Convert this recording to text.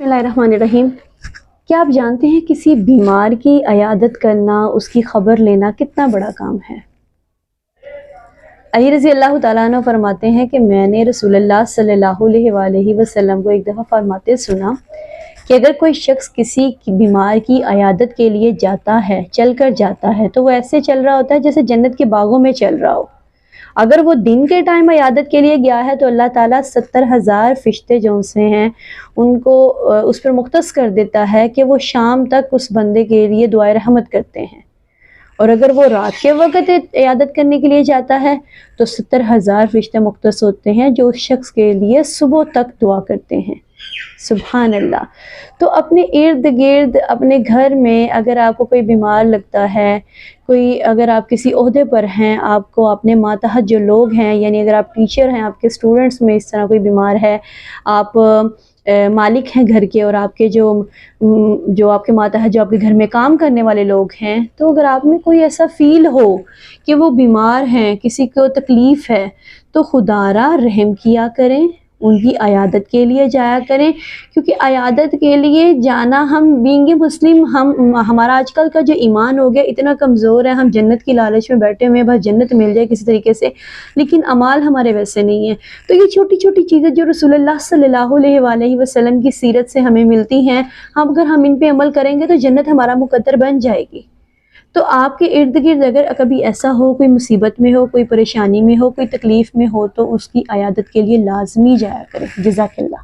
बिस्मिल्लाहिर्रहमानिर्रहीम। क्या आप जानते हैं किसी बीमार की अयादत करना, उसकी खबर लेना कितना बड़ा काम है। अली रज़ी अल्लाह ताला अन्हु फरमाते हैं कि मैंने रसूलुल्लाह सल्लल्लाहु अलैहि वसल्लम को एक दफ़ा फरमाते सुना कि अगर कोई शख्स किसी बीमार की अयादत के लिए जाता है, चल कर जाता है, तो वो ऐसे चल रहा होता है जैसे जन्नत के बागों में चल रहा हो। अगर वो दिन के टाइम अयादत के लिए गया है तो अल्लाह ताला 70,000 फ़रिश्ते जो से हैं उनको उस पर मुख्तस कर देता है कि वो शाम तक उस बंदे के लिए दुआए रहमत करते हैं। और अगर वो रात के वक़्त इयादत करने के लिए जाता है तो 70,000 फ़रिश्ते मुख्तस होते हैं जो उस शख्स के लिए सुबह तक दुआ करते हैं। सुभान अल्लाह। तो अपने इर्द गिर्द अपने घर में अगर आपको कोई बीमार लगता है, कोई अगर आप किसी ओहदे पर हैं, आपको अपने मातहत जो लोग हैं, यानी अगर आप टीचर हैं, आपके स्टूडेंट्स में इस तरह कोई बीमार है, आप मालिक हैं घर के और आपके जो आपके मातहत जो आपके घर में काम करने वाले लोग हैं, तो अगर आप में कोई ऐसा फ़ील हो कि वो बीमार हैं, किसी को तकलीफ़ है, तो खुदारा रहम किया करें, उनकी अयादत के लिए जाया करें। क्योंकि अयादत के लिए जाना, हम बीइंग मुस्लिम, हमारा आजकल का जो ईमान हो गया इतना कमज़ोर है, हम जन्नत की लालच में बैठे हुए हैं, बस जन्नत मिल जाए किसी तरीके से, लेकिन अमाल हमारे वैसे नहीं है। तो ये छोटी छोटी चीज़ें जो रसूलुल्लाह सल्लल्लाहु अलैहि वसल्लम की सीरत से हमें मिलती हैं, अगर हम इन पे अमल करेंगे तो जन्नत हमारा मुकद्दर बन जाएगी। तो आपके इर्द गिर्द अगर कभी ऐसा हो, कोई मुसीबत में हो, कोई परेशानी में हो, कोई तकलीफ़ में हो, तो उसकी अयादत के लिए लाज़मी जाया करें। जज़ाकल्लाह।